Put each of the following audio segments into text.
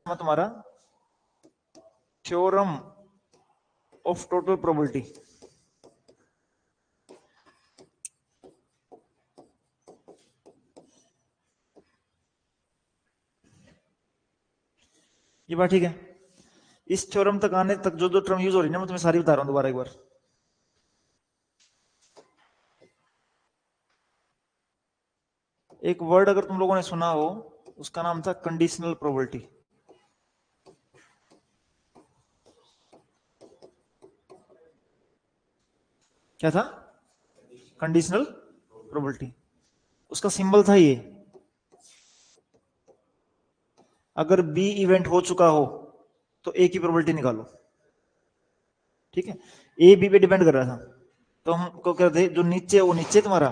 तुम्हारा theorem of total probability. ये बात ठीक है। इस थ्योरम तक आने तक जो जो टर्म यूज हो रही है ना, मैं तुम्हें सारी बता रहा हूं दोबारा एक बार। एक वर्ड अगर तुम लोगों ने सुना हो, उसका नाम था कंडीशनल प्रोबेबिलिटी। क्या था? Conditional probability. उसका सिंबल था ये, अगर बी इवेंट हो चुका हो तो ए की प्रोबेबिलिटी निकालो। ठीक है, ए बी पे डिपेंड कर रहा था, तो हम को करते जो नीचे वो नीचे तुम्हारा,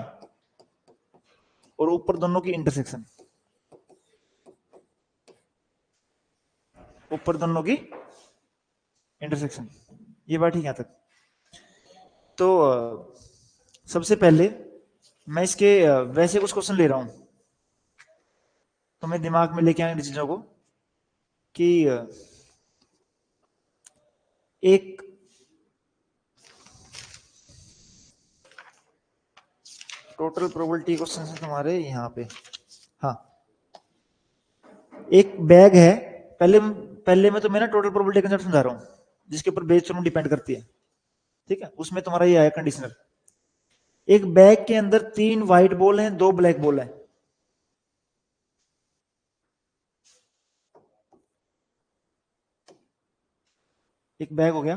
और ऊपर दोनों की इंटरसेक्शन, ऊपर दोनों की इंटरसेक्शन। ये बात ठीक है तक। तो सबसे पहले मैं इसके वैसे कुछ क्वेश्चन ले रहा हूं, तो मैं दिमाग में लेके आने चीजों को कि एक टोटल प्रोबेबिलिटी क्वेश्चन है तुम्हारे यहाँ पे। हाँ, एक बैग है। पहले पहले मैं तुम्हें ना टोटल प्रोबेबिलिटी कंसेप्ट समझा रहा हूँ, जिसके ऊपर बेस टर्म डिपेंड करती है। ठीक है, उसमें तुम्हारा ये आया कंडीशनल। एक बैग के अंदर 3 व्हाइट बॉल हैं, 2 ब्लैक बॉल हैं। एक बैग हो गया,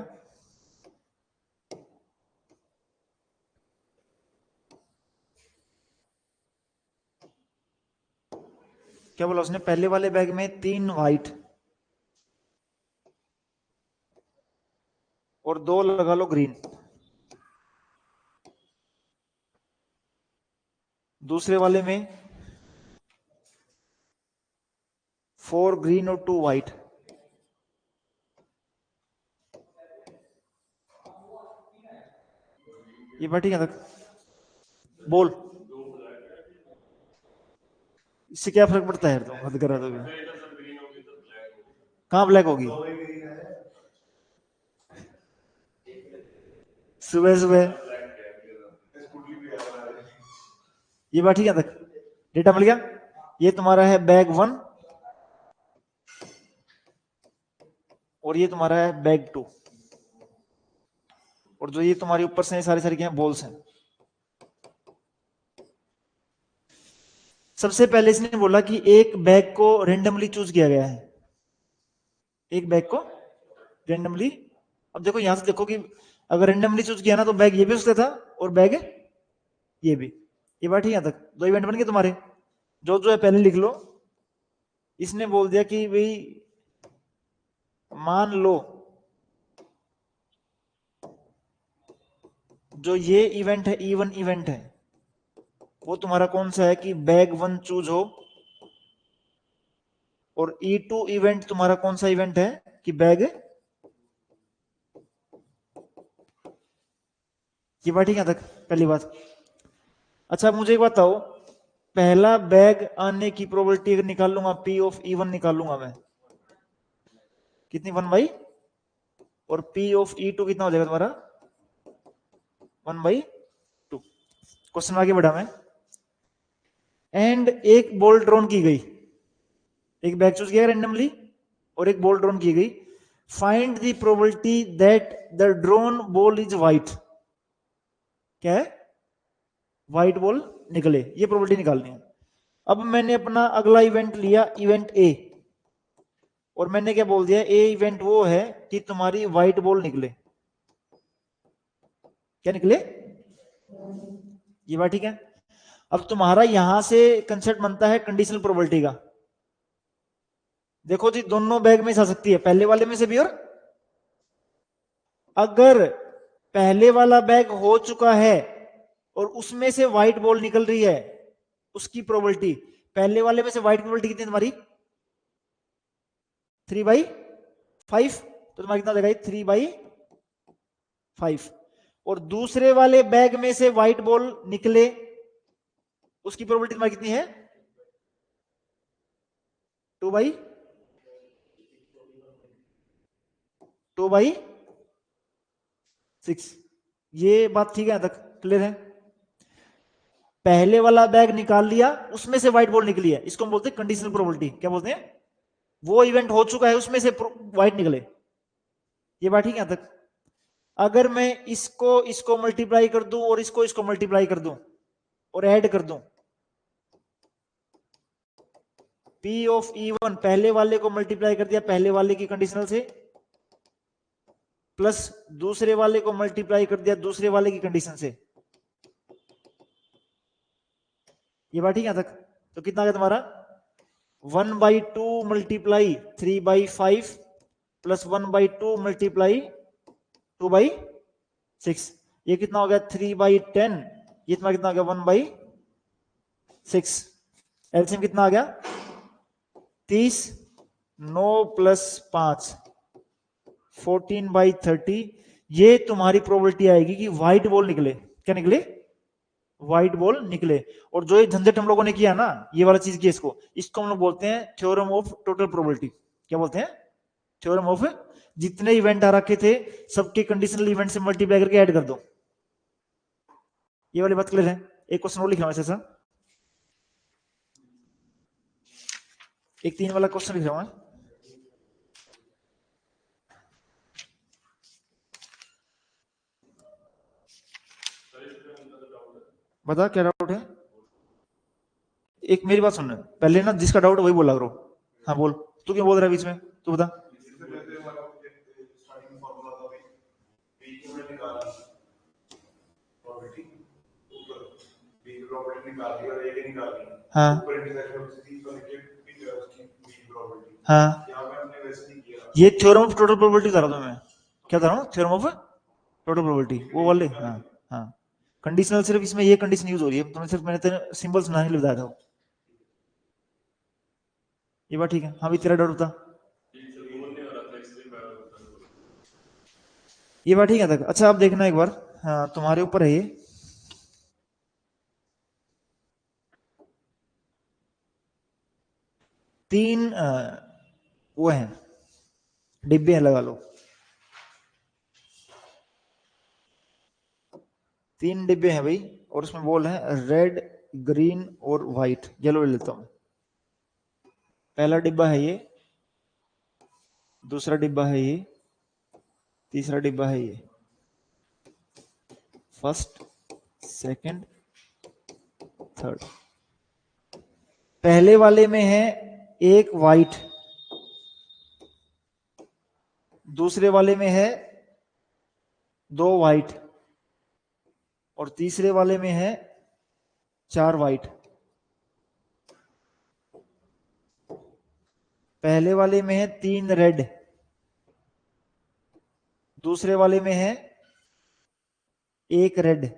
क्या बोला उसने, पहले वाले बैग में 3 व्हाइट और 2 लगा लो ग्रीन। दूसरे वाले में 4 ग्रीन और 2 व्हाइट। ये बात ठीक है तक? बोल, इससे क्या फर्क पड़ता है? तो हद करा तो भी, कहां ब्लैक होगी सुबह सुबह? ये बात ठीक है तक? डेटा मिल गया? ये तुम्हारा है बैग 1 और ये तुम्हारा है बैग 2, और जो ये तुम्हारी ऊपर से सारी सारी क्या बॉल्स हैं। सबसे पहले इसने बोला कि एक बैग को रेंडमली चूज किया गया है, एक बैग को रेंडमली। अब देखो यहां से देखो कि अगर रेंडमली चूज किया ना, तो बैग ये भी उसका था और बैग ये भी। ये बात ठीक है तक? 2 इवेंट बन गए तुम्हारे, जो जो है पहले लिख लो। इसने बोल दिया कि भाई मान लो जो ये इवेंट है E1 इवेंट है, वो तुम्हारा कौन सा है कि बैग 1 चूज हो, और E2 इवेंट तुम्हारा कौन सा इवेंट है कि बैग। ये बात ठीक है तक? पहली बात। अच्छा मुझे एक बताओ, पहला बैग आने की प्रोबेबिलिटी अगर निकाल लूंगा, P ऑफ E1 निकाल लूंगा मैं, कितनी 1/, और P ऑफ E2 कितना हो जाएगा तुम्हारा 1/2। क्वेश्चन आगे बढ़ा मैं। एंड एक बॉल ड्रॉन की गई, एक बैग चूज किया रेंडमली और एक बॉल ड्रॉन की गई। Find the probability that the drone ball is white. क्या है? व्हाइट बॉल निकले, ये प्रोबेबिलिटी निकालनी है। अब मैंने अपना अगला इवेंट लिया, इवेंट ए, और मैंने क्या बोल दिया, ए इवेंट वो है कि तुम्हारी व्हाइट बॉल निकले। क्या निकले? ये बात ठीक है। अब तुम्हारा यहां से कंसेप्ट बनता है कंडीशनल प्रोबेबिलिटी का। देखो जी, दोनों बैग में आ सकती है, पहले वाले में से भी, और अगर पहले वाला बैग हो चुका है और उसमें से व्हाइट बॉल निकल रही है, उसकी प्रोबेबिलिटी, पहले वाले में से व्हाइट प्रोबेबिलिटी कितनी तुम्हारी 3/5, तो तुम्हारा कितना देगा 3/5। और दूसरे वाले बैग में से व्हाइट बॉल निकले, उसकी प्रोबेबिलिटी तुम्हारी कितनी है 2/6। ये बात ठीक है, यहां तक क्लियर है? पहले वाला बैग निकाल लिया, उसमें से व्हाइट बॉल निकली है, इसको हम बोलते हैं कंडीशनल प्रोबेबिलिटी। क्या बोलते हैं? वो इवेंट हो चुका है, उसमें से व्हाइट निकले। ये बात ठीक है यहां तक? अगर मैं इसको मल्टीप्लाई कर दूं और इसको मल्टीप्लाई कर दूं और ऐड कर दूं, P ऑफ E1 पहले वाले को मल्टीप्लाई कर दिया पहले वाले की कंडीशनल से, प्लस दूसरे वाले को मल्टीप्लाई कर दिया दूसरे वाले की कंडीशन से। ये बात ठीक है तक? तो कितना आ गया तुम्हारा 1/2 मल्टीप्लाई 3/5 प्लस 1/2 मल्टीप्लाई 2/6। ये कितना हो गया 3/10। ये तुम्हारा कितना हो गया 1/6। एलसीएम कितना आ गया 30। 9 प्लस 5 14/30। ये तुम्हारी प्रोबेबिलिटी आएगी कि व्हाइट बॉल निकले। क्या निकले? व्हाइट बॉल निकले। और जो ये झंझट हम लोगों ने किया ना, ये वाला चीज की, इसको हम लोग बोलते हैं थ्योरम ऑफ टोटल प्रोबेबिलिटी। क्या बोलते हैं? थ्योरम ऑफ, जितने इवेंट आ रखे थे सबके कंडीशनल इवेंट से मल्टीप्लाई करके ऐड कर दो। ये वाली बात क्लियर है? एक क्वेश्चन और लिख रहा हूं ऐसा, एक 3 वाला क्वेश्चन लिख रहा हूं। बता क्या डाउट है? एक मेरी बात सुनना पहले ना, जिसका डाउट है वही बोला करो। हाँ बोल, तू क्यों बोल रहा है बीच में? तू बता। हाँ हाँ, ये थ्योरम ऑफ टोटल प्रोबेबिलिटी बता रहा हूँ मैं। क्या बता रहा हूँ? थ्योरम ऑफ टोटल प्रोबेबिलिटी, वो वाले। हाँ हाँ, कंडीशनल सिर्फ इसमें ये कंडीशन यूज हो रही है, तुम्हें सिर्फ मैंने तेरे सिंबल सुनाने के लिए बताया था। ये बात ठीक है? हाँ भी, तेरा डाउट बता। ये बात ठीक है तक? अच्छा आप देखना एक बार, हाँ तुम्हारे ऊपर है ये। तीन वो हैं डिब्बे हैं, लगा लो। 3 डिब्बे हैं भाई, और उसमें बॉल है रेड, ग्रीन और व्हाइट। येलो ले लेता हूं। पहला डिब्बा है ये, दूसरा डिब्बा है ये, तीसरा डिब्बा है ये। First, second, third. पहले वाले में है एक व्हाइट, दूसरे वाले में है 2 व्हाइट, और तीसरे वाले में है 4 व्हाइट। पहले वाले में है 3 रेड, दूसरे वाले में है 1 रेड,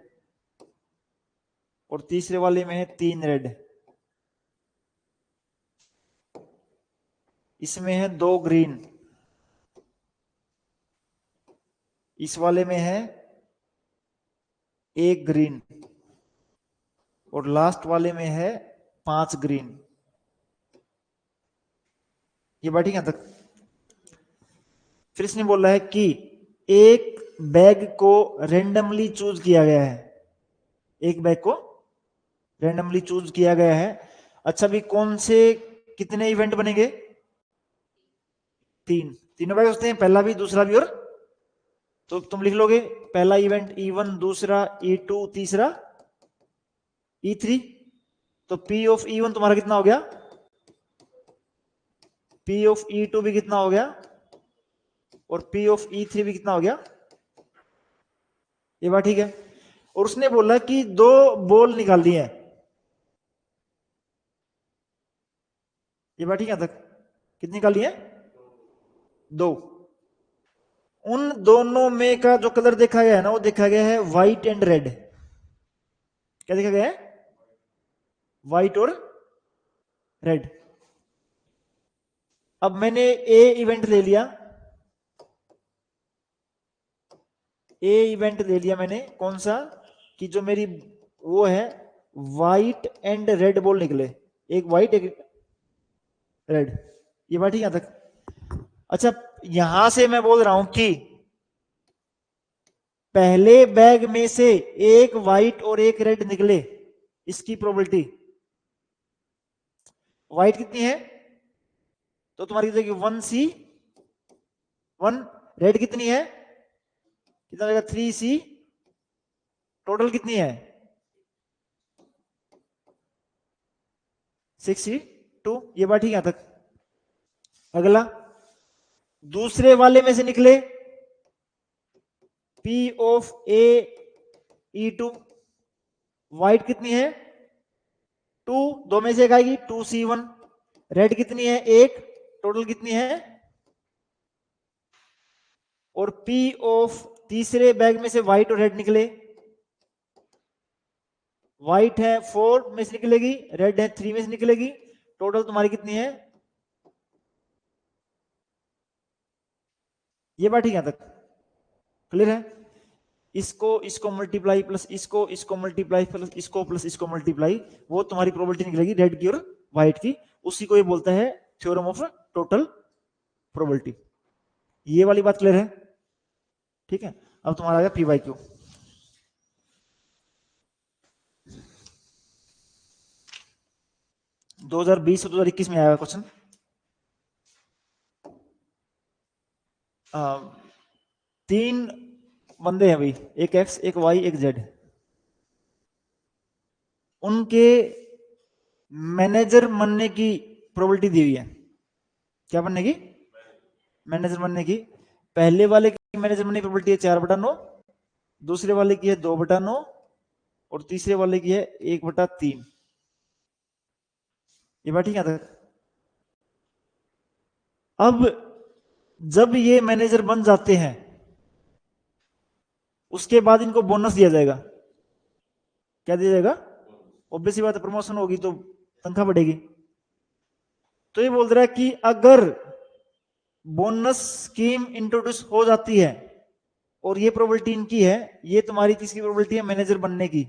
और तीसरे वाले में है 3 रेड। इसमें है 2 ग्रीन, इस वाले में है 1 ग्रीन, और लास्ट वाले में है 5 ग्रीन। ये बात ठीक है तक? फिर इसने बोला है कि एक बैग को रेंडमली चूज किया गया है, एक बैग को रेंडमली चूज किया गया है। अच्छा भी कौन से कितने इवेंट बनेंगे? 3। तीनों बैग होते हैं, पहला भी दूसरा भी, और तो तुम लिख लोगे पहला इवेंट E1, दूसरा E2, तीसरा E3। तो P ऑफ E1 तुम्हारा कितना हो गया? P ऑफ E2 भी कितना हो गया? और P ऑफ E3 भी कितना हो गया? ये बात ठीक है? और उसने बोला कि 2 बॉल निकाल दिए हैं। ये बात ठीक है तक? कितनी निकाली है? 2। उन दोनों में का जो कलर देखा गया है ना, वो देखा गया है व्हाइट एंड रेड। क्या देखा गया है? व्हाइट और रेड। अब मैंने ए इवेंट ले लिया, ए इवेंट ले लिया मैंने, कौन सा? कि जो मेरी वो है व्हाइट एंड रेड बॉल निकले, एक व्हाइट एक रेड। ये बात ठीक है यहां तक? अच्छा, यहां से मैं बोल रहा हूं कि पहले बैग में से एक व्हाइट और एक रेड निकले, इसकी प्रोबेबिलिटी व्हाइट कितनी है? तो तुम्हारी कितनी? 1C1। रेड कितनी है? कितना रहेगा? 3C। टोटल कितनी है? 6C2। ये बात ठीक है यहां तक? अगला, दूसरे वाले में से निकले P ऑफ AE2। व्हाइट कितनी है? 2। दो में से एक आएगी 2C1। रेड कितनी है? 1। टोटल कितनी है? और P ऑफ तीसरे बैग में से व्हाइट और रेड निकले, व्हाइट है 4 में से निकलेगी, रेड है 3 में से निकलेगी। टोटल तुम्हारी कितनी है? ये बात ठीक है यहां तक? क्लियर है? इसको मल्टीप्लाई प्लस इसको मल्टीप्लाई प्लस इसको मल्टीप्लाई, वो तुम्हारी प्रोबेबिलिटी निकलेगी रेड की और व्हाइट की। उसी को ये बोलता है थ्योरम ऑफ टोटल प्रोबेबिलिटी। ये वाली बात क्लियर है? ठीक है, अब तुम्हारा आ गया पी बाई क्यू। दो 2020 में आया क्वेश्चन। तीन बंदे हैं भाई, एक एक्स एक वाई एक जेड, उनके मैनेजर बनने की प्रोबेबिलिटी दी हुई है। क्या बनने की? मैनेजर बनने की। पहले वाले की मैनेजर बनने की प्रोबेबिलिटी है 4/9, दूसरे वाले की है 2/9, और तीसरे वाले की है 1/3। ये बात ठीक है? अब जब ये मैनेजर बन जाते हैं, उसके बाद इनको बोनस दिया जाएगा। क्या दिया जाएगा? ऑब्वियसली बात है, प्रमोशन होगी तो तनख्वाह बढ़ेगी। तो ये बोल रहा है कि अगर बोनस स्कीम इंट्रोड्यूस हो जाती है और ये प्रोबेबिलिटी इनकी है, ये तुम्हारी किसकी प्रोबेबिलिटी है? मैनेजर बनने की।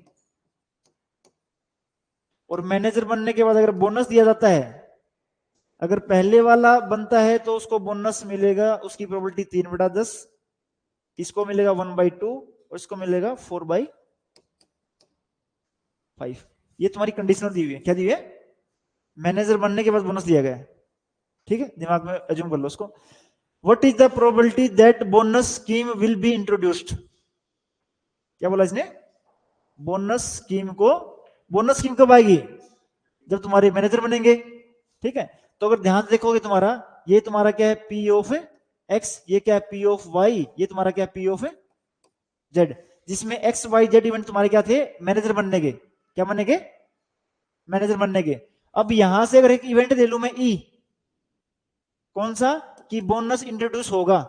और मैनेजर बनने के बाद अगर बोनस दिया जाता है, अगर पहले वाला बनता है तो उसको बोनस मिलेगा, उसकी प्रोबेबिलिटी 3/10, इसको मिलेगा 1/2 और इसको मिलेगा 4/5। ये तुम्हारी कंडीशनल दी हुई है। क्या दी हुई है? मैनेजर बनने के बाद बोनस दिया गया है। ठीक है, दिमाग में एज्यूम कर लो उसको। What is the probability that bonus scheme will be introduced? क्या बोला इसने? बोनस स्कीम को, बोनस स्कीम कब आएगी? जब तुम्हारे मैनेजर बनेंगे। ठीक है, तो अगर ध्यान से देखोगे, तुम्हारा ये तुम्हारा क्या है? P of X. ये क्या है? P of Y. ये तुम्हारा क्या है? P of Z. जिसमें एक्स वाई जेड इवेंट तुम्हारे क्या थे? मैनेजर बनने के। क्या बनने के? मैनेजर बनने के। अब यहां से अगर एक इवेंट ले लू मैं ई, कौन सा? कि बोनस इंट्रोड्यूस होगा।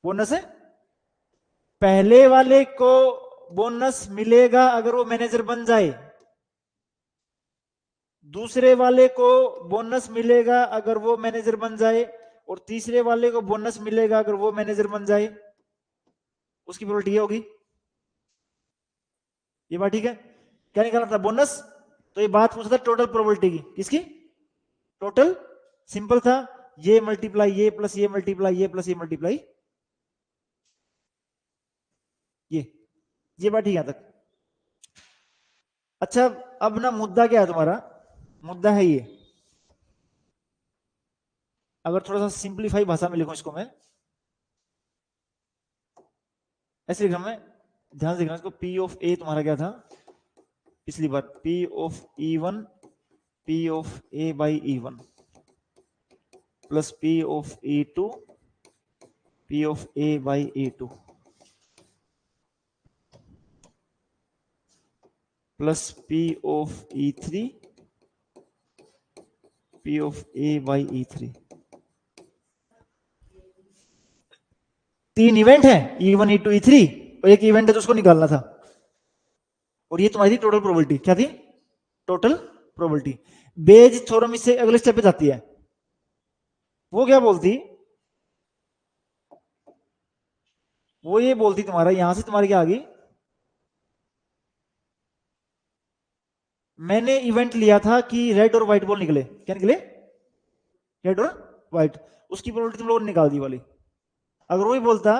बोनस है, पहले वाले को बोनस मिलेगा अगर वो मैनेजर बन जाए, दूसरे वाले को बोनस मिलेगा अगर वो मैनेजर बन जाए, और तीसरे वाले को बोनस मिलेगा अगर वो मैनेजर बन जाए। उसकी प्रोबेबिलिटी होगी। ये बात ठीक है? क्या निकालना था? बोनस। तो ये बात पूछा था टोटल प्रोबेबिलिटी की। किसकी? टोटल। सिंपल था, ये मल्टीप्लाई ये प्लस ये मल्टीप्लाई ये प्लस ये मल्टीप्लाई ये। ये बात ठीक है तक? अच्छा, अब ना मुद्दा क्या है तुम्हारा? मुद्दा है ये, अगर थोड़ा सा सिंप्लीफाई भाषा में लिखूं इसको मैं, ऐसे लिखा मैं, ध्यान से देखना इसको। पी ऑफ ए तुम्हारा क्या था पिछली बार? P of E1 P of A by E1 plus P of E2 P of A by E2 plus P of E3 P of A by E3। तीन इवेंट है, E1 E2 E3, और एक event है तो उसको निकालना था। और ये तुम्हारी टोटल प्रोबेबिलिटी क्या थी, टोटल प्रोबेबिलिटी। बेज थ्योरम इससे अगले स्टेप पे जाती है, वो क्या बोलती, वो ये बोलती तुम्हारा यहां से तुम्हारी क्या आ गई, मैंने इवेंट लिया था कि रेड और व्हाइट बॉल निकले, क्या निकले, रेड और व्हाइट, उसकी प्रोबेबिलिटी तुम लोगों ने निकाल दी वाली। अगर वही बोलता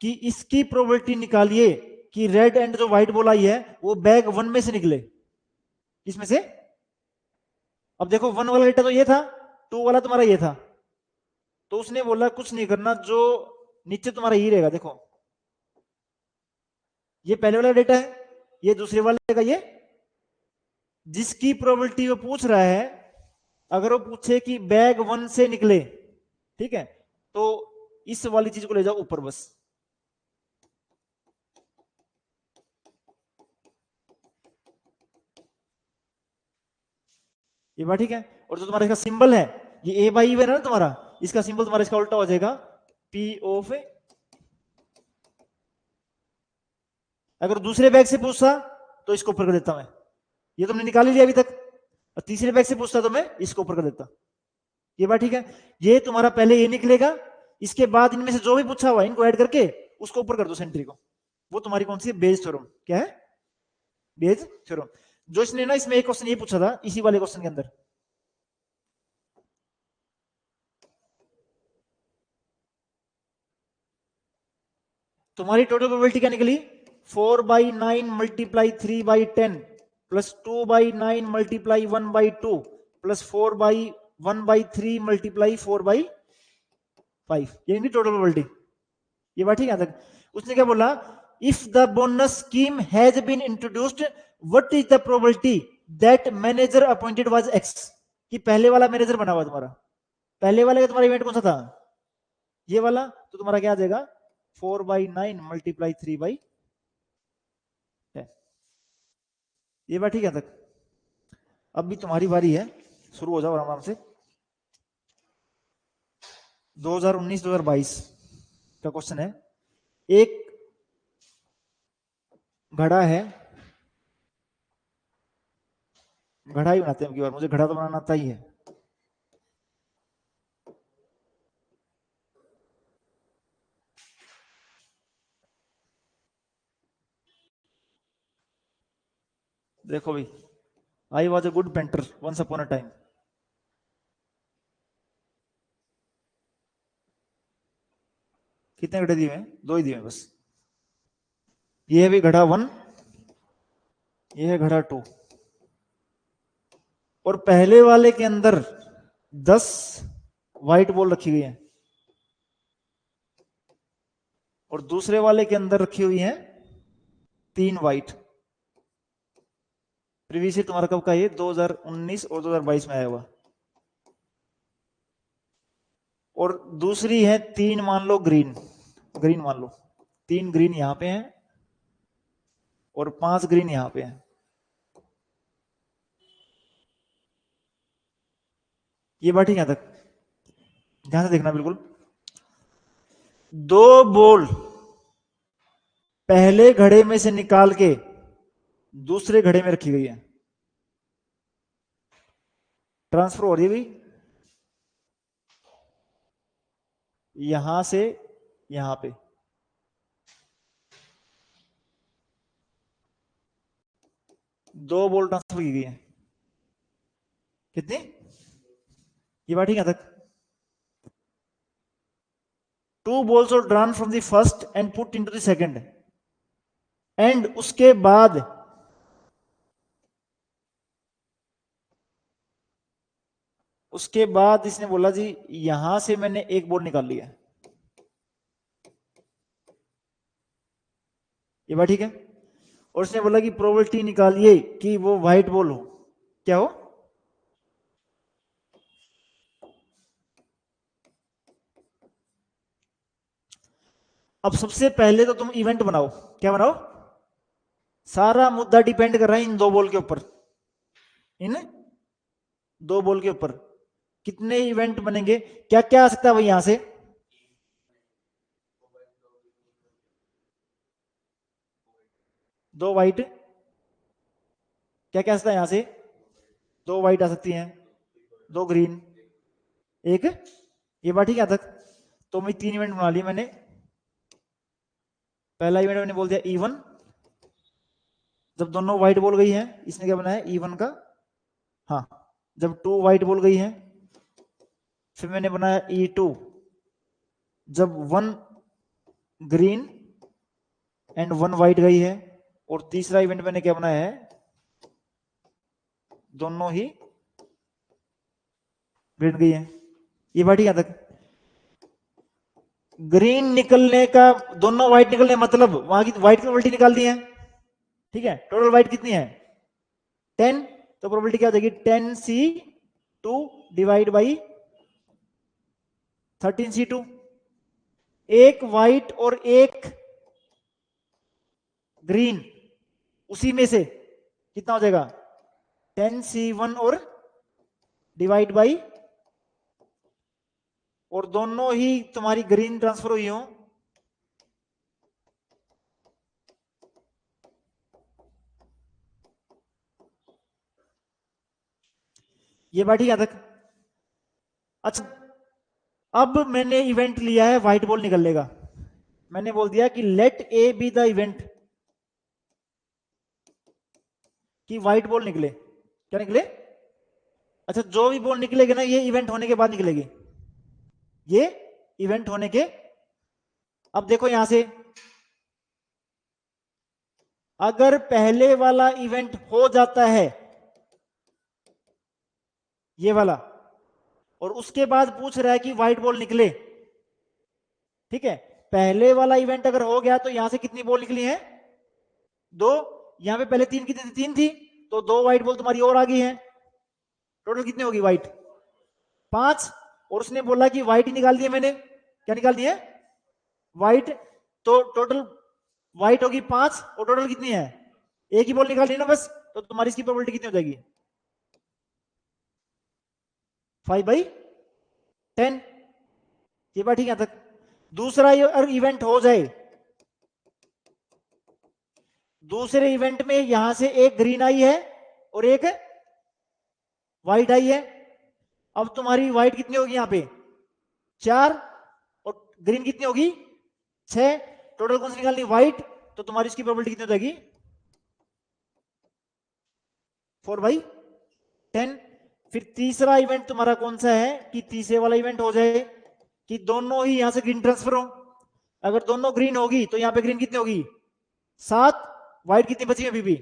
कि इसकी प्रोबेबिलिटी निकालिए कि रेड एंड जो व्हाइट बॉल आई है वो बैग 1 में से निकले, इसमें से, अब देखो 1 वाला डेटा तो ये था, 2 वाला तुम्हारा ये था, तो उसने बोला कुछ नहीं करना, जो नीचे तुम्हारा ये रहेगा, देखो ये पहले वाला डेटा है, ये दूसरे वाले का ये, जिसकी प्रोबेबिलिटी वो पूछ रहा है, अगर वो पूछे कि बैग 1 से निकले, ठीक है, तो इस वाली चीज को ले जाओ ऊपर बस, ये बात ठीक है। और जो तुम्हारा इसका सिंबल है, ये ए बाई है ना तुम्हारा, इसका सिंबल तुम्हारा इसका उल्टा हो जाएगा पी ऑफ, अगर दूसरे बैग से पूछता तो इसको ऊपर कर देता मैं, ये तुमने निकाल ही लिया अभी तक, और तीसरे बैग से पूछता तो मैं इसको ऊपर कर देता, ये बात ठीक है। ये तुम्हारा पहले ये निकलेगा, इसके बाद इनमें से जो भी पूछा हुआ इनको ऐड करके उसको ऊपर कर दो सेंट्री को, वो तुम्हारी कौन सी है, बेज थ्योरम, क्या है, बेज थ्योरम। जो इसने ना इसमें एक क्वेश्चन ये पूछा था इसी वाले क्वेश्चन के अंदर, तुम्हारी टोटल प्रोबेबिलिटी क्या निकली, 4/9 multiply 3/10 plus 2/9 multiply 1/2 plus 4/1/3 multiply 4/5, ये नहीं टोटल प्रोबेबिलिटी, ये बात ठीक है तक। उसने क्या बोला, if the bonus scheme has been introduced what is the probability that manager appointed was X, कि पहले वाला मैनेजर बना हुआ तुम्हारा, पहले वाले का तुम्हारा इवेंट कौन सा था, ये वाला, तो तुम्हारा क्या आ जाएगा 4/9 मल्टीप्लाई 3/10, ये बात ठीक है तक। अब भी तुम्हारी बारी है, शुरू हो जाओ आराम से। 2019-2022 का क्वेश्चन है, एक घड़ा है, घड़ा ही बनाते हैं, मुझे घड़ा तो बनाना आता ही है, देखो भाई, I was a good painter once upon a time, कितने घड़े दिए हैं, 2 ही दिए हैं बस, ये है भी घड़ा 1, ये है घड़ा 2, और पहले वाले के अंदर 10 व्हाइट बॉल रखी हुई है, और दूसरे वाले के अंदर रखी हुई है 3 व्हाइट, प्रीवियस ईयर तुम्हारा कब का, ये 2019 और 2022 में आया हुआ, और दूसरी है 3 मान लो ग्रीन, ग्रीन मान लो 3 ग्रीन यहां पे हैं और 5 ग्रीन यहां पे हैं, ये बात ठीक है तक, ध्यान से देखना बिल्कुल। 2 बॉल पहले घड़े में से निकाल के दूसरे घड़े में रखी गई है, ट्रांसफर हो रही है भाई, यहां से यहां पे, 2 बॉल ट्रांसफर की गई है, कितनी, ये बात ठीक है तक। 2 balls are drawn from the first and put into the second, and उसके बाद इसने बोला जी यहां से मैंने एक बॉल निकाल लिया, ये बात ठीक है, और उसने बोला कि प्रोबेबिलिटी निकालिए कि वो व्हाइट बॉल हो, क्या हो, अब सबसे पहले तो तुम इवेंट बनाओ, क्या बनाओ, सारा मुद्दा डिपेंड कर रहा है इन 2 बॉल के ऊपर, इन 2 बॉल के ऊपर कितने इवेंट बनेंगे, क्या क्या आ सकता है भाई यहां से, 2 व्हाइट क्या क्या आ सकता है यहां से? 2 व्हाइट आ सकती हैं, 2 ग्रीन, एक ये बात, ठीक है तक। तो मैं 3 इवेंट बना लिए मैंने। पहला इवेंट मैंने बोल दिया E1, जब दोनों व्हाइट बॉल गई हैं, इसने क्या बनाया E1 का, हाँ, जब 2 व्हाइट बॉल गई हैं। फिर मैंने बनाया E2, जब 1 ग्रीन एंड 1 व्हाइट गई है। और तीसरा इवेंट मैंने क्या बनाया है, दोनों ही ग्रीन गई है। ये बात ठीक है तक। ग्रीन निकलने का, दोनों व्हाइट निकलने मतलब वहां की व्हाइट की प्रोबेबिलिटी निकाल दी है, ठीक है। टोटल व्हाइट कितनी है? 10। तो प्रोबेबिलिटी क्या हो जाएगी? 10C2 divide by 13C2। एक व्हाइट और एक ग्रीन, उसी में से कितना हो जाएगा? 10C1 और डिवाइड बाई, और दोनों ही तुम्हारी ग्रीन ट्रांसफर हुई हो, ये बात ठीक है तक। अच्छा, अब मैंने इवेंट लिया है व्हाइट बॉल निकलने का। मैंने बोल दिया कि let A be the event, कि व्हाइट बॉल निकले। क्या निकले? अच्छा, जो भी बॉल निकलेगी ना, ये इवेंट होने के बाद निकलेगी, ये इवेंट होने के। अब देखो यहां से, अगर पहले वाला इवेंट हो जाता है, ये वाला, और उसके बाद पूछ रहा है कि व्हाइट बॉल निकले, ठीक है। पहले वाला इवेंट अगर हो गया तो यहां से कितनी बॉल निकली है? 2। यहां पे पहले 3 कितनी थी? 3 थी, तो 2 व्हाइट बॉल तुम्हारी और आ गई है। टोटल कितनी होगी व्हाइट? 5। और उसने बोला कि व्हाइट ही निकाल दिए मैंने। क्या निकाल दिए? व्हाइट। तो टोटल व्हाइट होगी 5, और टोटल कितनी है? एक ही बॉल निकाल ली ना बस। तो तुम्हारी इसकी प्रोबेबिलिटी कितनी हो जाएगी? 5/10। ये बात ठीक है तक। दूसरा इवेंट हो जाए, दूसरे इवेंट में यहां से एक ग्रीन आई है और एक व्हाइट आई है। अब तुम्हारी व्हाइट कितनी होगी यहां पे? 4, और ग्रीन कितनी होगी? 6। टोटल कौन सी निकालनी? व्हाइट। तो तुम्हारी इसकी प्रोबेबिलिटी कितनी हो जाएगी? 4/10। फिर तीसरा इवेंट तुम्हारा कौन सा है, कि तीसरे वाला इवेंट हो जाए कि दोनों ही यहां से ग्रीन ट्रांसफर हो। अगर दोनों ग्रीन होगी तो यहां पे ग्रीन कितनी होगी? 7। व्हाइट कितनी बची है अभी भी?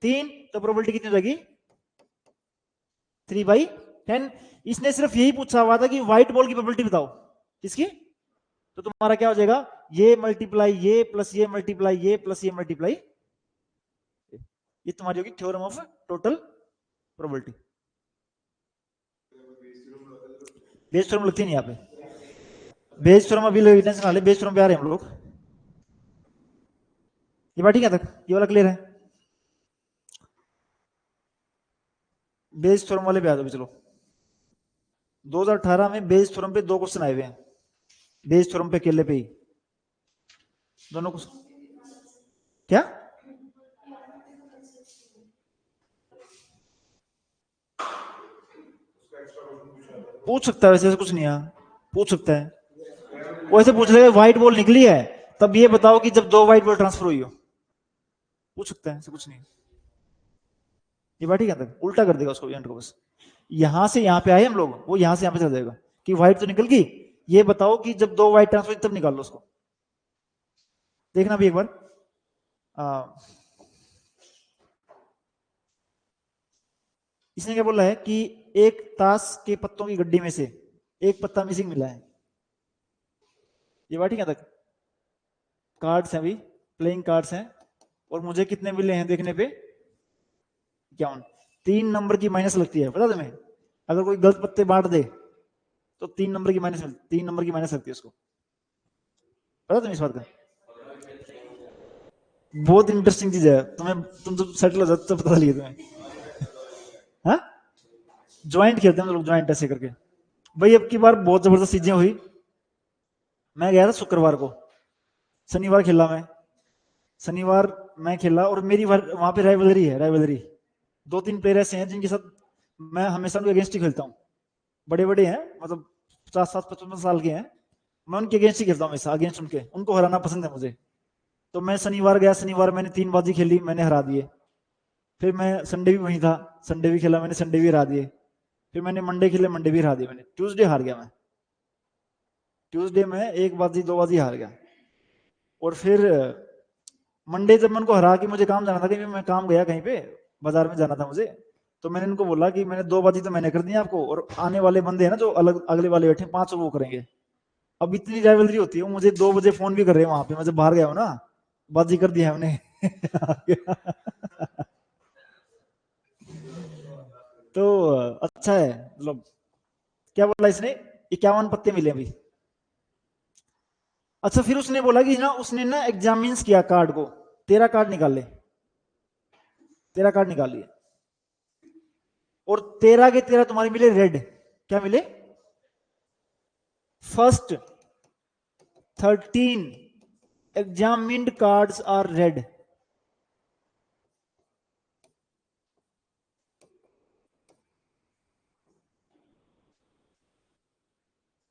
3। तो प्रोबेबिलिटी कितनी हो जाएगी? 3/10। इसने सिर्फ यही पूछा हुआ था कि व्हाइट बॉल की प्रोबेबिलिटी बताओ। किसकी? तो तुम्हारा क्या हो जाएगा? ये मल्टीप्लाई ये प्लस ये मल्टीप्लाई ये प्लस ये मल्टीप्लाई, ये तुम्हारी होगी theorem of total probability. Bayes theorem लगती नहीं यहाँ पे। बेस थ्योरम अभी टेंशन ना ले, बेस थ्योरम पे आ रहे हैं हम लोग। ये बात ठीक है तक, ये वाला क्लियर है? बेस थ्योरम वाले पे आ जाओ चलो। 2018 में बेस थ्योरम पे 2 क्वेश्चन आए हुए हैं, बेस थ्योरम पे अकेले पे ही दोनों क्वेश्चन। क्या पूछ सकता है? वैसे ऐसा कुछ नहीं है, पूछ सकता है। वो ऐसे पूछ लेगा व्हाइट बॉल निकली है, तब ये बताओ कि जब 2 व्हाइट बॉल ट्रांसफर हुई हो, पूछ सकता है, ऐसा कुछ नहीं। ये बात ठीक है तक, उल्टा कर देगा उसको इवेंट को बस। यहां से यहां पे आए हम लोग, वो यहां से यहां पे चल जाएगा कि व्हाइट तो निकल गई, ये बताओ कि जब 2 व्हाइट ट्रांसफर तब निकाल लो उसको। देखना भी एक बार। इसने क्या बोला है कि एक ताश के पत्तों की गड्डी में से एक पत्ता मिसिंग मिला है। ये बात ठीक है तक। कार्ड्स हैं, अभी प्लेइंग कार्ड्स हैं, और मुझे कितने मिले हैं देखने पे? 51। 3 नंबर की माइनस लगती है, पता तुम्हें? अगर कोई गलत पत्ते बांट दे तो 3 नंबर की माइनस, 3 नंबर की माइनस लगती है उसको। पता तुम्हें इस बात का? बहुत इंटरेस्टिंग चीज है, तुम्हें, तुम तो सेटल हो जाते तो पता चलिए तुम्हें। हाँ, ज्वाइंट खेलते हैं हम लोग, ज्वाइंट ऐसे करके। भाई अब की बार बहुत जबरदस्त चीजें हुई। मैं गया था शुक्रवार को, शनिवार खेला मैं, शनिवार मैं खेला, और मेरी वहां पे राइवलरी है, राइवलरी 2-3 प्लेयर ऐसे हैं जिनके साथ मैं हमेशा उनके अगेंस्ट ही खेलता हूँ, बड़े बड़े हैं, मतलब 50-60-55 साल के हैं, मैं उनके अगेंस्ट ही खेलता हूँ हमेशा, अगेंस्ट उनके, उनको हराना पसंद है मुझे। तो मैं शनिवार गया, शनिवार मैंने 3 बाजी खेली, मैंने हरा दिए। फिर मैं संडे भी वहीं था, संडे भी खेला मैंने, संडे भी हरा दिए। फिर मैंने मंडे खेले, मंडे भी हरा दिए मैंने। ट्यूसडे हार गया मैं, ट्यूसडे में 1 बाजी 2 बाजी हार गया। और फिर मंडे जब मैं उनको हरा के मुझे काम जाना था, कहीं मैं काम गया कहीं पे, बाजार में जाना था मुझे, तो मैंने उनको बोला कि मैंने 2 बाजी तो मैंने कर दी आपको, और आने वाले बंदे हैं ना जो अलग अगले वाले बैठे 5 वो करेंगे। अब इतनी राइवलरी होती है, मुझे 2 बजे फोन भी कर रहे हैं वहां पे, मैं जब बाहर गया हूँ ना, बाजी कर दिया है उन्हें। तो अच्छा है, मतलब क्या बोला इसने, 51 पत्ते मिले अभी। अच्छा, फिर उसने बोला कि ना, उसने ना एग्जामिन्स किया कार्ड को, 13 कार्ड निकाल ले, 13 कार्ड निकाल लिए, और 13 के 13 तुम्हारे मिले रेड। क्या मिले? First 13 examined cards are red.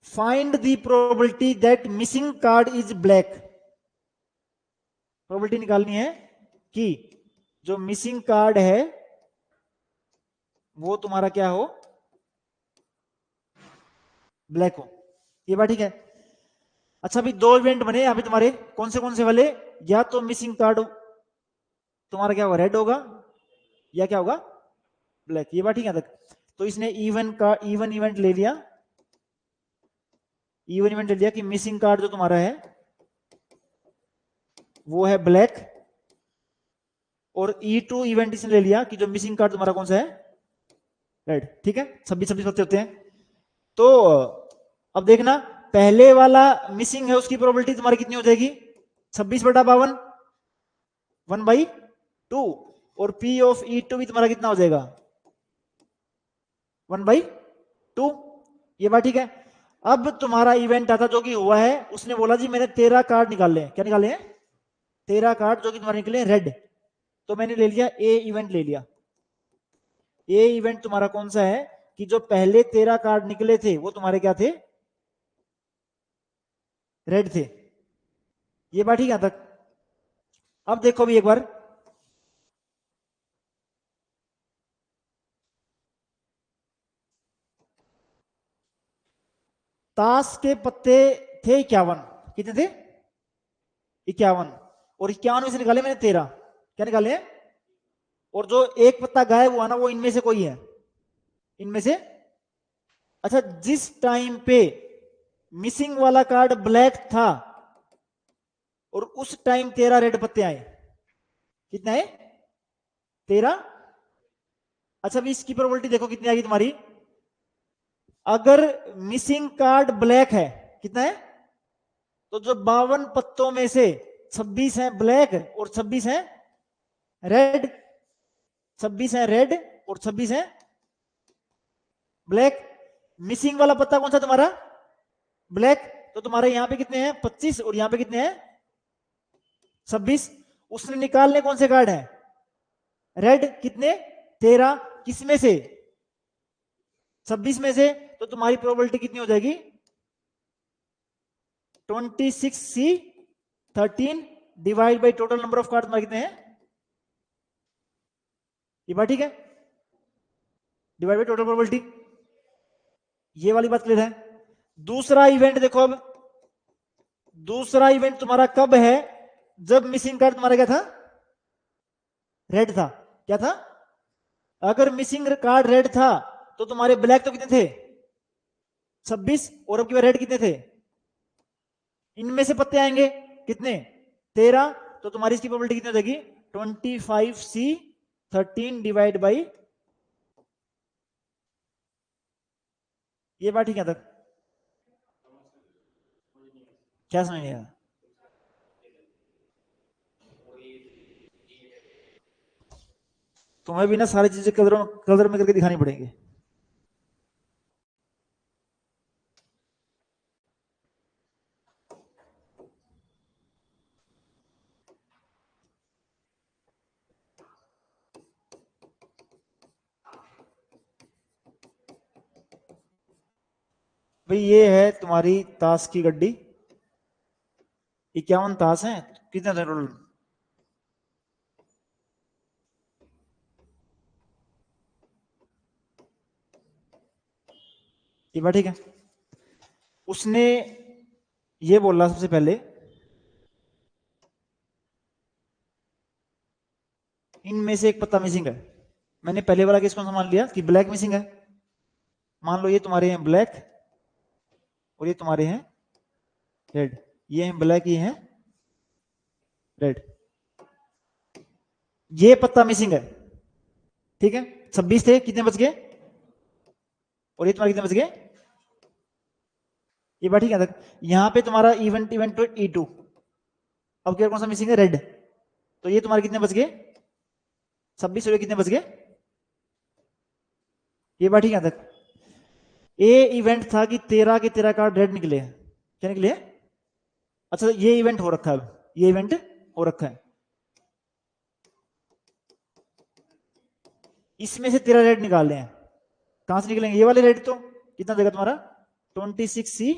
Find the probability that missing card is black. Probability निकालनी है कि जो मिसिंग कार्ड है वो तुम्हारा क्या हो, ब्लैक हो। ये बात ठीक है। अच्छा, अभी 2 इवेंट बने यहाँ पे तुम्हारे, कौन से वाले? या तो मिसिंग कार्ड तुम्हारा क्या होगा, रेड होगा, या क्या होगा, ब्लैक। ये बात ठीक है तक। तो इसने इवन इवेंट ले लिया, इवन इवेंट ले लिया कि मिसिंग कार्ड जो तुम्हारा है वो है ब्लैक, और E2 इवेंट इसने ले लिया कि जो मिसिंग कार्ड तुम्हारा कौन सा है, रेड। ठीक है, 26-26 पत्ते होते हैं। तो अब देखना, पहले वाला मिसिंग है, उसकी प्रोबेबिलिटी तुम्हारी कितनी हो जाएगी, 26/52, 1/2। और P(E2) भी तुम्हारा कितना हो जाएगा, 1/2। ये बात ठीक है। अब तुम्हारा इवेंट आता जो कि हुआ है, उसने बोला जी मैंने 13 कार्ड निकाले हैं। क्या निकाले हैं? 13 कार्ड जो कि तुम्हारे निकले रेड। तो मैंने ले लिया, ए इवेंट ले लिया। ए इवेंट तुम्हारा कौन सा है कि जो पहले 13 कार्ड निकले थे वो तुम्हारे क्या थे, रेड थे। ये बात ठीक है तक। अब देखो भी एक बार, ताश के पत्ते थे 51। कितने थे? 51। और 51 में से निकाले मैंने 13। क्या निकाले हैं? और जो एक पत्ता गायब हुआ ना, वो इनमें से कोई है, इनमें से। अच्छा, जिस टाइम पे मिसिंग वाला कार्ड ब्लैक था, और उस टाइम 13 रेड पत्ते आए। कितने आए? 13। अच्छा, अभी इसकी प्रोबेबिलिटी देखो कितनी आएगी तुम्हारी। अगर मिसिंग कार्ड ब्लैक है, कितना है, तो जो 52 पत्तों में से 26 है ब्लैक और 26 है रेड, 26 है रेड और 26 है ब्लैक। मिसिंग वाला पत्ता कौन सा तुम्हारा, ब्लैक। तो तुम्हारे यहां पे कितने हैं, 25, और यहां पे कितने हैं, 26। उसने निकालने कौन से कार्ड है, रेड। कितने? 13। किसमें से? 26 में से। तो तुम्हारी प्रोबेबिलिटी कितनी हो जाएगी, 26C13 divide by total number of card तुम्हारे कितने हैं। ये बात ठीक है, डिवाइड बाई टोटल प्रोबेबिलिटी। ये वाली बात क्लियर है। दूसरा इवेंट देखो अब, दूसरा इवेंट तुम्हारा कब है, जब मिसिंग कार्ड तुम्हारा क्या था, रेड था। क्या था? अगर मिसिंग कार्ड रेड था, तो तुम्हारे ब्लैक तो कितने थे, 26। और अब की बार रेड कितने थे, इनमें से पत्ते आएंगे कितने, 13। तो तुम्हारी इसकी प्रोबेबिलिटी कितनी हो जाएगी, 25C13 डिवाइड बाई। ये बात ठीक है तक। क्या समझ नहीं आया? तुम्हें भी ना सारी चीजें कलर कलर में करके दिखानी पड़ेंगी। भाई ये है तुम्हारी ताश की गड्डी, 51 ताश है, कितने थे टोटल? ये बात ठीक है। उसने ये बोला सबसे पहले इनमें से एक पत्ता मिसिंग है। मैंने पहले वाला केस कौन सा मान लिया कि ब्लैक मिसिंग है। मान लो ये तुम्हारे हैं ब्लैक और ये तुम्हारे हैं रेड, ये हैं ब्लैक, ये हैं रेड, ये पत्ता मिसिंग है। ठीक है, 26 थे, कितने बच गए? और ये तुम्हारे कितने बच गए? ये बात ठीक है तक। यहां पे तुम्हारा इवेंट इवेंट E2, अब क्या कौन सा मिसिंग है? रेड। तो ये तुम्हारे कितने बच गए? 26 और ये कितने बच गए? ये बात ठीक है तक। ए इवेंट था कि 13 के 13 कार्ड रेड निकले। क्या निकले? अच्छा ये इवेंट हो रखा है, ये इवेंट हो रखा है, इसमें से 13 रेड निकालने हैं। कहां से निकलेंगे? ये वाले रेड। तो कितना देगा तुम्हारा? 26C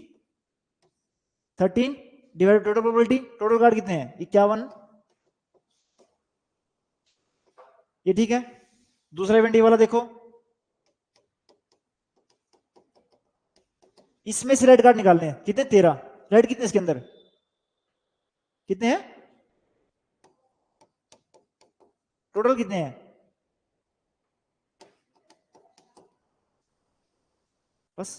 13 divide total probability. Total card कितने हैं? 51। ये ठीक है। दूसरा इवेंट ये वाला देखो, इसमें से रेड कार्ड निकालने हैं। कितने? 13 रेड। कितने इसके अंदर? कितने हैं टोटल? कितने हैं? बस।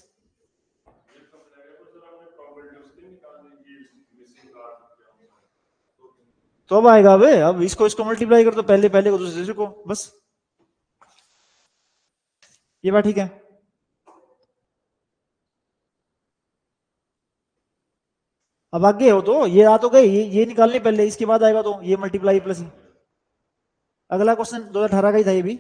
तो अब आएगा, अब इसको इसको मल्टीप्लाई कर दो, पहले पहले को दूसरे को, बस। ये बात ठीक है। अब आगे हो तो ये आ तो गए, ये निकालने पहले, इसके बाद आएगा तो ये मल्टीप्लाई प्लस। अगला क्वेश्चन 2018 का ही था ये भी।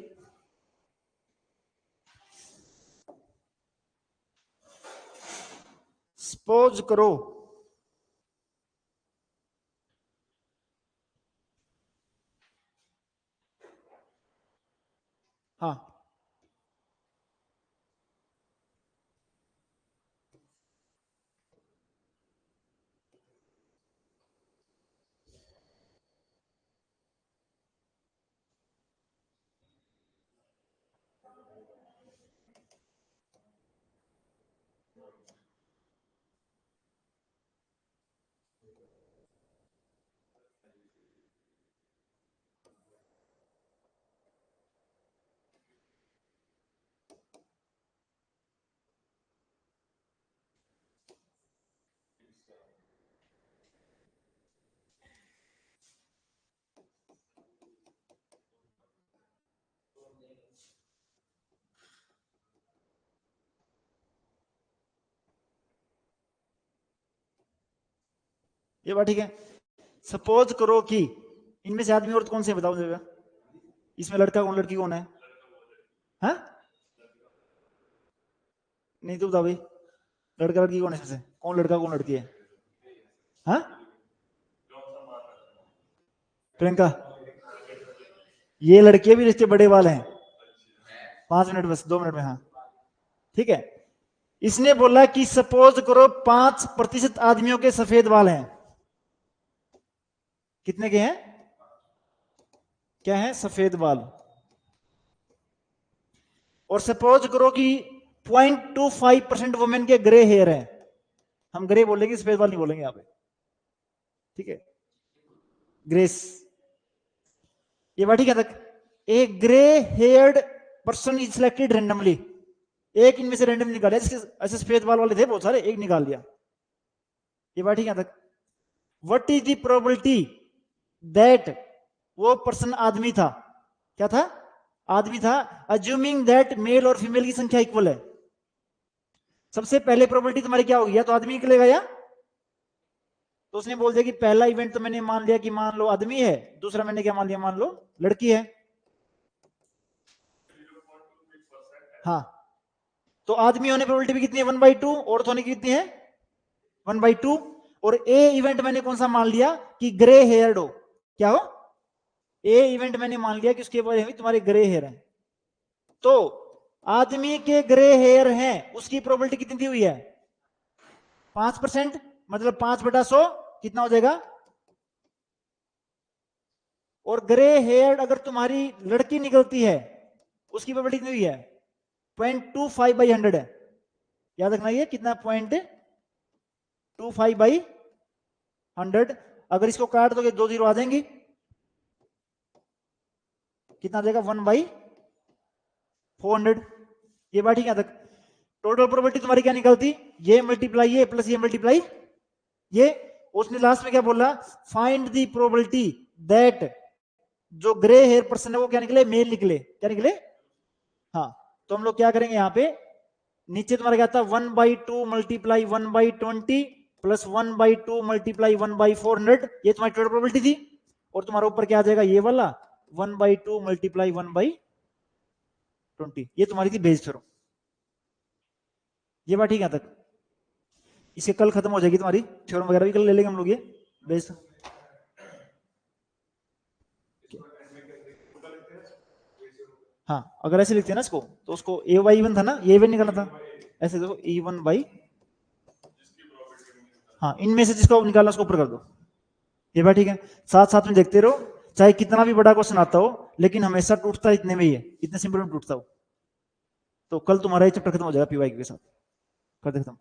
सपोज करो हाँ ये बात ठीक है। सपोज करो कि इनमें से आदमी औरत कौन से हैं? बताओ जरा। इसमें लड़का कौन लड़की कौन है? हाँ नहीं तो बताओ भाई, लड़का लड़की कौन है इसमें से? कौन लड़का कौन लड़की है? हाँ प्रियंका, ये लड़के भी रिश्ते बड़े वाले हैं। 5 मिनट बस, 2 मिनट में। हाँ ठीक है। इसने बोला कि सपोज करो 5% आदमियों के सफेद बाल हैं। कितने के हैं? क्या है? सफेद बाल। और सपोज करो कि 0.25% वुमेन के ग्रे हेयर है। हम ग्रे बोलेंगे, सफेद बाल नहीं बोलेंगे यहां पे, ठीक है? ग्रेस। ये बात ठीक है तक। A grey haired person is selected randomly. एक इनमें से रेंडम निकाले, ऐसे सफेद बाल वाले थे बहुत सारे, एक निकाल दिया। ये बात ठीक है तक। What is the probability that वो पर्सन आदमी था? क्या था? आदमी था। अज्यूमिंग दैट मेल और फीमेल की संख्या इक्वल है। सबसे पहले प्रोबेबिलिटी तुम्हारी क्या होगी? या तो आदमी निकलेगा, या तो उसने बोल दिया कि पहला इवेंट तो मैंने मान लिया कि मान लो आदमी है, दूसरा मैंने क्या मान लिया? मान लो लड़की है। हाँ तो आदमी होने प्रोबेबिलिटी भी कितनी है? 1/2। औरत होने की कितनी है? 1/2। और ए इवेंट मैंने कौन सा मान लिया? कि ग्रे हेयर्ड हो। क्या हो? ए इवेंट मैंने मान लिया कि उसके बाद तुम्हारे ग्रे हेयर है। तो आदमी के ग्रे हेयर हैं, उसकी प्रोबेबिलिटी कितनी दी हुई है? 5%, मतलब 5/100 कितना हो जाएगा। और ग्रे हेयर अगर तुम्हारी लड़की निकलती है उसकी प्रोबेबिलिटी कितनी है, 0.25/100 है। याद रखना ये कितना, 0.25/100। अगर इसको काट दोगे 2 0 आ जाएंगी, कितना आ जाएगा, 1/400। ये बात ठीक है तक। टोटल प्रोबेबिलिटी तुम्हारी क्या निकलती, ये मल्टीप्लाई ये प्लस ये मल्टीप्लाई ये। उसने लास्ट में क्या बोला, फाइंड द प्रोबेबिलिटी दैट जो ग्रे हेयर पर्सन है वो क्या निकले, मेल निकले, क्या निकले। हाँ, तो हम लोग क्या करेंगे यहाँ पे, नीचे तुम्हारा क्या था, 1/2 मल्टीप्लाई 1/20 प्लस 1/2 मल्टीप्लाई 1/400, ये तुम्हारी टोटल प्रोबेबिलिटी थी। और तुम्हारा ऊपर क्या आ जाएगा, ये वाला 1/2 मल्टीप्लाई 1/20, ये तुम्हारी थी बेस थ्योरम। ये बात ठीक है तक। इसे कल खत्म हो जाएगी तुम्हारी थ्योरम वगैरह भी, कल ले लेंगे हम लोग ये बेस। हाँ, अगर ऐसे लिखते हैं ना इसको, तो उसको A/1 था ना, ये A1 निकालना था, ऐसे देखो E1 हाँ, इनमें से जिसको निकालना उसको ऊपर कर दो। ये बात ठीक है। साथ साथ में देखते रहो, चाहे कितना भी बड़ा क्वेश्चन आता हो, लेकिन हमेशा टूटता इतने में ही है, इतने सिंपल में टूटता हो। तो कल तुम्हारा ये चैप्टर खत्म हो जाएगा पीवाई के साथ, कर दे खत्म।